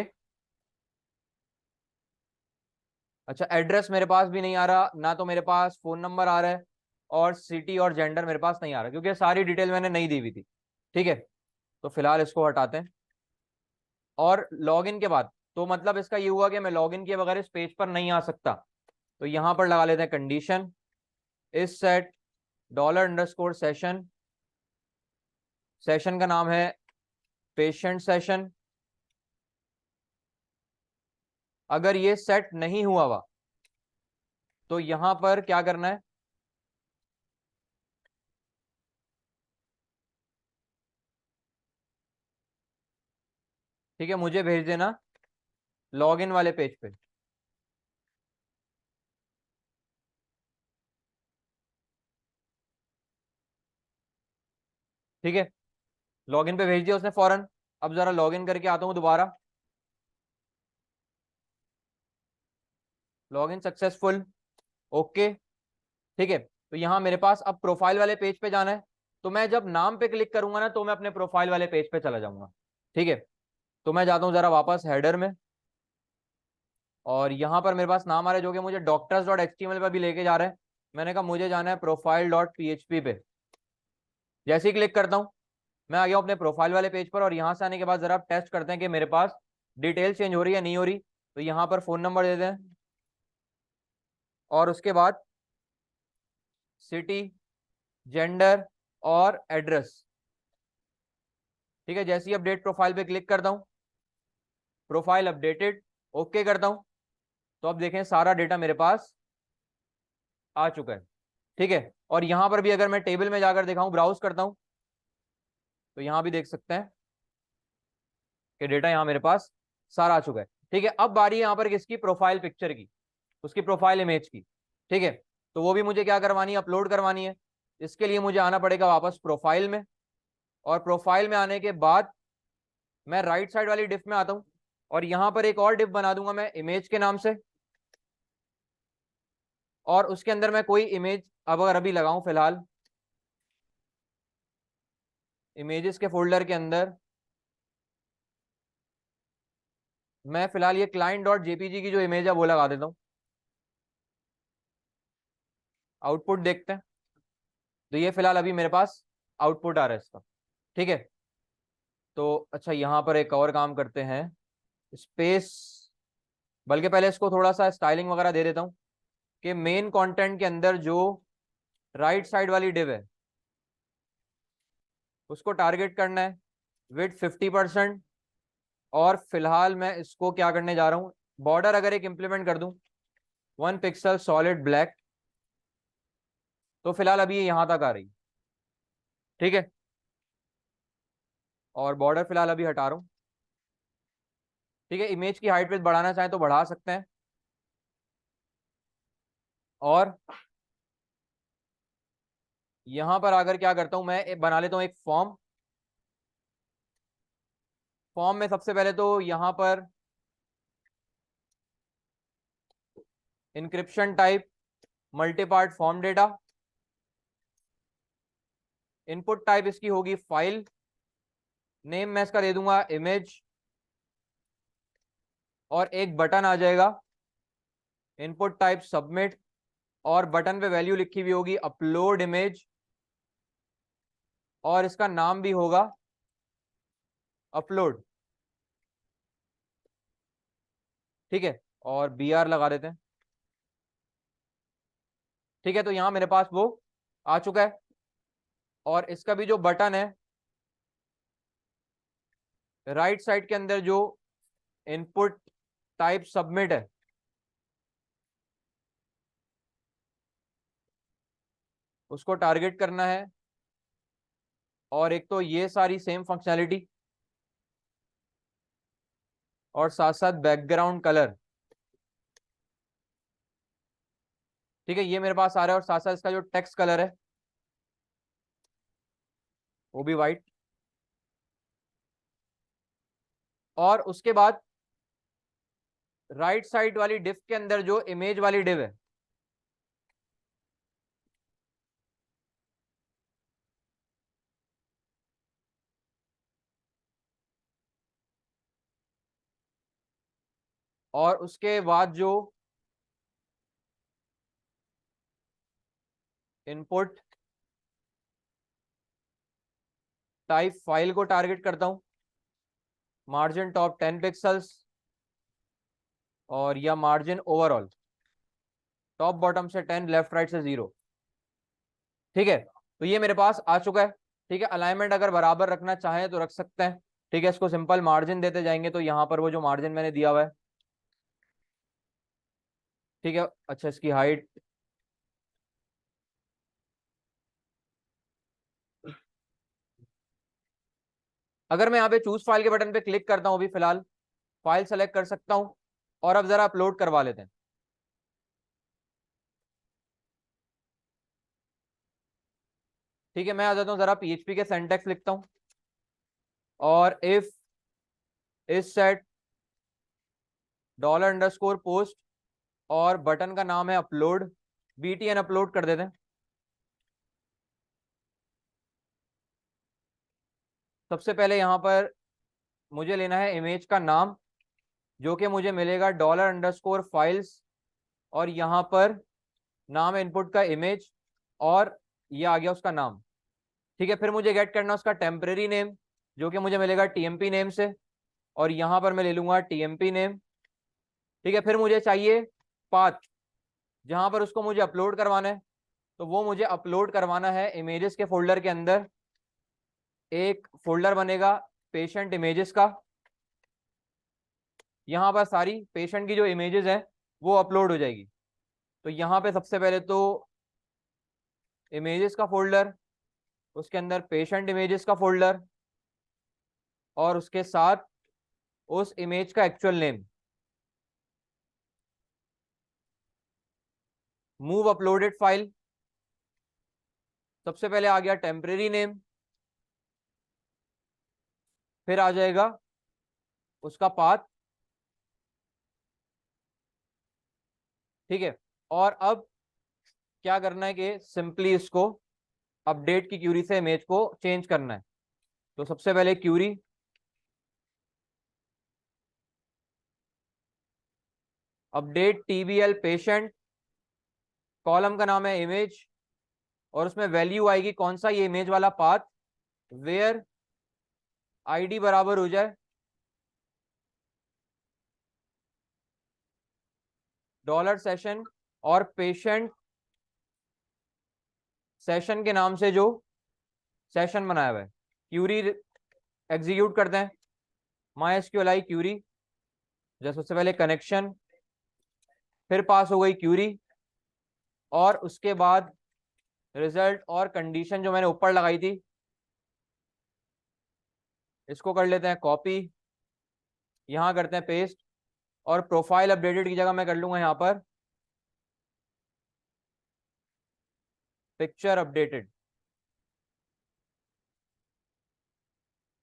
S1: अच्छा एड्रेस मेरे पास भी नहीं आ रहा, ना तो मेरे पास फोन नंबर आ रहा है, और सिटी और जेंडर मेरे पास नहीं आ रहा, क्योंकि सारी डिटेल मैंने नहीं दी हुई थी। ठीक है, तो फिलहाल इसको हटाते हैं और लॉगिन के बाद, तो मतलब इसका ये हुआ कि मैं लॉगिन किए बगैर इस पेज पर नहीं आ सकता। तो यहां पर लगा लेते हैं कंडीशन इस set dollar underscore session, session का नाम है पेशेंट सेशन। अगर ये सेट नहीं हुआ हुआ तो यहां पर क्या करना है, ठीक है, मुझे भेज देना लॉगिन वाले पेज पे। ठीक है, लॉगिन पे भेज दिया उसने फौरन। अब जरा लॉगिन करके आता हूं दोबारा, लॉगिन सक्सेसफुल, ओके। ठीक है, तो यहां मेरे पास अब प्रोफाइल वाले पेज पे जाना है, तो मैं जब नाम पे क्लिक करूंगा ना तो मैं अपने प्रोफाइल वाले पेज पे चला जाऊंगा। ठीक है, तो मैं जाता हूं जरा वापस हेडर में और यहां पर मेरे पास नाम आ रहा है जो कि मुझे doctors.html पर भी लेके जा रहा है। मैंने कहा मुझे जाना है profile.php पे, जैसे ही क्लिक करता हूं मैं आ गया हूं अपने प्रोफाइल वाले पेज पर, और यहां से आने के बाद जरा टेस्ट करते हैं कि मेरे पास डिटेल चेंज हो रही है नहीं हो रही। तो यहां पर फोन नंबर दे दें और उसके बाद सिटी, जेंडर और एड्रेस। ठीक है, जैसे ही अपडेट प्रोफाइल पे क्लिक करता हूं, प्रोफाइल अपडेटेड, ओके करता हूं, तो अब देखें सारा डेटा मेरे पास आ चुका है। ठीक है, और यहां पर भी अगर मैं टेबल में जाकर दिखाऊं, ब्राउज करता हूं, तो यहां भी देख सकते हैं कि डेटा यहां मेरे पास सारा आ चुका है। ठीक है, अब बारी है यहां पर किसकी, प्रोफाइल पिक्चर की, उसकी प्रोफाइल इमेज की। ठीक है, तो वो भी मुझे क्या करवानी है, अपलोड करवानी है। इसके लिए मुझे आना पड़ेगा वापस प्रोफाइल में, और प्रोफाइल में आने के बाद मैं राइट साइड वाली डिफ में आता हूं, और यहां पर एक और डिफ बना दूंगा मैं इमेज के नाम से, और उसके अंदर मैं कोई इमेज अब अगर अभी लगाऊं, फिलहाल इमेजेस के फोल्डर के अंदर मैं फिलहाल ये क्लाइंट डॉट जेपीजी की जो इमेज है वो लगा देता हूँ। आउटपुट देखते हैं, तो ये फिलहाल अभी मेरे पास आउटपुट आ रहा है इसका। ठीक है, तो अच्छा यहाँ पर एक और काम करते हैं, स्पेस, बल्कि पहले इसको थोड़ा सा स्टाइलिंग वगैरह दे देता हूँ कि मेन कंटेंट के अंदर जो राइट साइड वाली डिव है उसको टारगेट करना है विथ 50%। और फिलहाल मैं इसको क्या करने जा रहा हूँ, बॉर्डर अगर एक इंप्लीमेंट कर दूं 1 पिक्सल सॉलिड ब्लैक, तो फिलहाल अभी ये यहां तक आ रही। ठीक है, और बॉर्डर फिलहाल अभी हटा रहा हूँ। ठीक है, इमेज की हाइट विड्थ बढ़ाना चाहें तो बढ़ा सकते हैं, और यहां पर आकर क्या करता हूं, मैं बना लेता हूं एक फॉर्म। फॉर्म में सबसे पहले तो यहां पर encryption type multipart form data, input type इसकी होगी फाइल, नेम मैं इसका दे दूंगा इमेज, और एक बटन आ जाएगा, इनपुट टाइप सबमिट, और बटन पे वैल्यू लिखी हुई होगी अपलोड इमेज, और इसका नाम भी होगा अपलोड। ठीक है, और बी आर लगा देते हैं। ठीक है, तो यहां मेरे पास वो आ चुका है, और इसका भी जो बटन है राइट साइड के अंदर जो इनपुट टाइप सबमिट है, उसको टारगेट करना है, और एक तो ये सारी सेम फंक्शनैलिटी, और साथ साथ बैकग्राउंड कलर। ठीक है, ये मेरे पास आ रहा है, और साथ साथ इसका जो टेक्स्ट कलर है वो भी वाइट। और उसके बाद राइट साइड वाली डिफ के अंदर जो इमेज वाली डिव है और उसके बाद जो इनपुट टाइप फाइल को टारगेट करता हूं, मार्जिन टॉप 10 पिक्सल्स, और या मार्जिन ओवरऑल टॉप बॉटम से 10, लेफ्ट राइट से 0। ठीक है, तो ये मेरे पास आ चुका है। ठीक है, अलाइनमेंट अगर बराबर रखना चाहें तो रख सकते हैं। ठीक है, इसको सिंपल मार्जिन देते जाएंगे, तो यहाँ पर वो जो मार्जिन मैंने दिया हुआ है, ठीक है, अच्छा इसकी हाइट, अगर मैं यहाँ पे चूज फाइल के बटन पे क्लिक करता हूँ, अभी फिलहाल फाइल सेलेक्ट कर सकता हूँ, और अब जरा अपलोड करवा लेते हैं। ठीक है, मैं आ जाता हूँ, जरा पीएचपी के सिंटैक्स लिखता हूँ, और इफ इज सेट $_ पोस्ट, और बटन का नाम है अपलोड, btn अपलोड कर देते हैं। सबसे पहले यहाँ पर मुझे लेना है इमेज का नाम, जो कि मुझे मिलेगा $_ फाइल्स, और यहाँ पर नाम है इनपुट का इमेज, और ये आ गया उसका नाम। ठीक है, फिर मुझे गेट करना उसका टेम्परेरी नेम, जो कि मुझे मिलेगा टीएमपी नेम से, और यहाँ पर मैं ले लूंगा टीएमपी नेम। ठीक है, फिर मुझे चाहिए पाथ, जहां पर उसको मुझे अपलोड करवाना है, तो वो मुझे अपलोड करवाना है इमेजेस के फोल्डर के अंदर। एक फोल्डर बनेगा पेशेंट इमेजेस का, यहाँ पर सारी पेशेंट की जो इमेजेस हैं वो अपलोड हो जाएगी। तो यहाँ पे सबसे पहले तो इमेजेस का फोल्डर, उसके अंदर पेशेंट इमेजेस का फोल्डर, और उसके साथ उस इमेज का actual name, move uploaded file, सबसे पहले आ गया टेम्परेरी नेम, फिर आ जाएगा उसका पाथ, ठीक है। और अब क्या करना है कि सिंपली इसको अपडेट की क्यूरी से इमेज को चेंज करना है। तो सबसे पहले क्यूरी अपडेट टीबीएल पेशेंट, कॉलम का नाम है इमेज, और उसमें वैल्यू आएगी कौन सा, ये इमेज वाला पाथ, वेयर आईडी बराबर हो जाए डॉलर सेशन, और पेशेंट सेशन के नाम से जो सेशन बनाया हुआ है। क्यूरी एग्जीक्यूट करते हैं, MySQL क्यूरी, जैसे सबसे पहले कनेक्शन, फिर पास हो गई क्यूरी, और उसके बाद रिजल्ट और कंडीशन जो मैंने ऊपर लगाई थी, इसको कर लेते हैं कॉपी, यहां करते हैं पेस्ट, और प्रोफाइल अपडेटेड की जगह मैं कर लूंगा यहां पर पिक्चर अपडेटेड,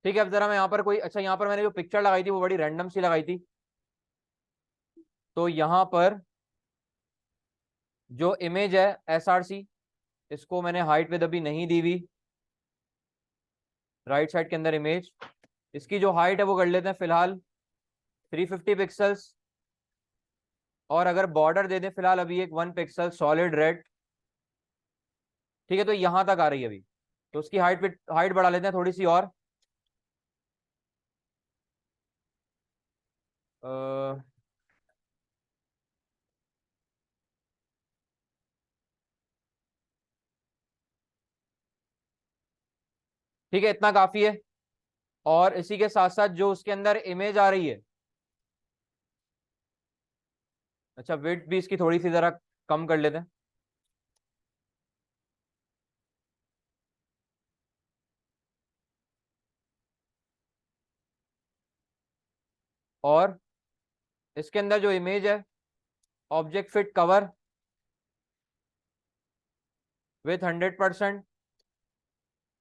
S1: ठीक है। अब जरा मैं यहाँ पर कोई, अच्छा यहाँ पर मैंने जो पिक्चर लगाई थी वो बड़ी रैंडम सी लगाई थी, तो यहाँ पर जो इमेज है SRC, इसको मैंने हाइट विद अभी नहीं दी हुई, राइट साइड के अंदर इमेज, इसकी जो हाइट है वो कर लेते हैं फिलहाल 350 पिक्सल्स, और अगर बॉर्डर दे दें फिलहाल अभी एक 1 पिक्सल सॉलिड रेड, ठीक है। तो यहां तक आ रही है अभी, तो उसकी हाइट बढ़ा लेते हैं थोड़ी सी और, ठीक है, इतना काफी है। और इसी के साथ साथ जो उसके अंदर इमेज आ रही है, अच्छा विड्थ भी इसकी थोड़ी सी जरा कम कर लेते हैं, और इसके अंदर जो इमेज है object fit cover with 100%,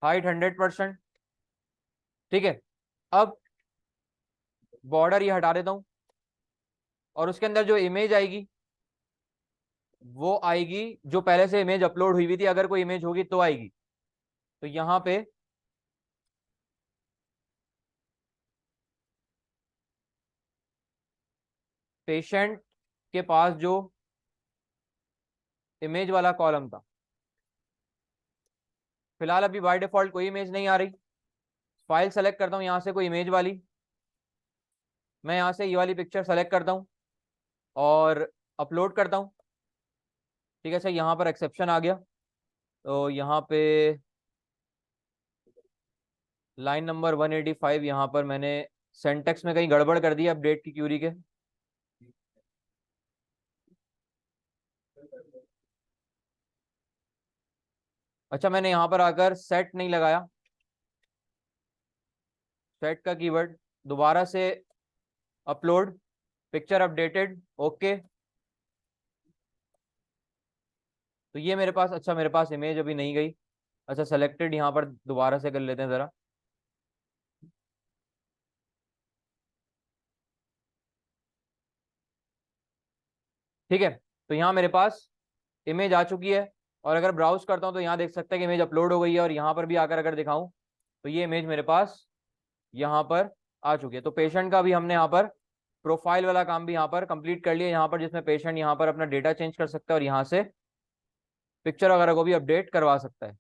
S1: height 100%, ठीक है। अब बॉर्डर ये हटा देता हूं, और उसके अंदर जो इमेज आएगी वो आएगी जो पहले से इमेज अपलोड हुई थी, अगर कोई इमेज होगी तो आएगी। तो यहां पे पेशेंट के पास जो इमेज वाला कॉलम था, फिलहाल अभी बाय डिफॉल्ट कोई इमेज नहीं आ रही, फाइल सेलेक्ट करता हूं यहां से कोई इमेज वाली, मैं यहां से ये वाली पिक्चर सेलेक्ट करता हूं और अपलोड करता हूं, ठीक है सर। यहाँ पर एक्सेप्शन आ गया, तो यहाँ पे लाइन नंबर 185, यहाँ पर मैंने सेंटेक्स में कहीं गड़बड़ कर दी अपडेट की क्यूरी के, अच्छा मैंने यहाँ पर आकर सेट नहीं लगाया, सेट का कीवर्ड, दोबारा से अपलोड पिक्चर अपडेटेड, ओके। तो ये मेरे पास, अच्छा मेरे पास इमेज अभी नहीं गई, अच्छा सेलेक्टेड, यहाँ पर दोबारा से कर लेते हैं जरा, ठीक है। तो यहाँ मेरे पास इमेज आ चुकी है, और अगर ब्राउज करता हूँ तो यहाँ देख सकते हैं कि इमेज अपलोड हो गई है, और यहाँ पर भी आकर अगर दिखाऊं तो ये इमेज मेरे पास यहाँ पर आ चुकी है। तो पेशेंट का भी हमने यहाँ पर प्रोफाइल वाला काम भी यहाँ पर कंप्लीट कर लिया, यहाँ पर जिसमें पेशेंट यहाँ पर अपना डेटा चेंज कर सकता है और यहाँ से पिक्चर वगैरह को भी अपडेट करवा सकता है।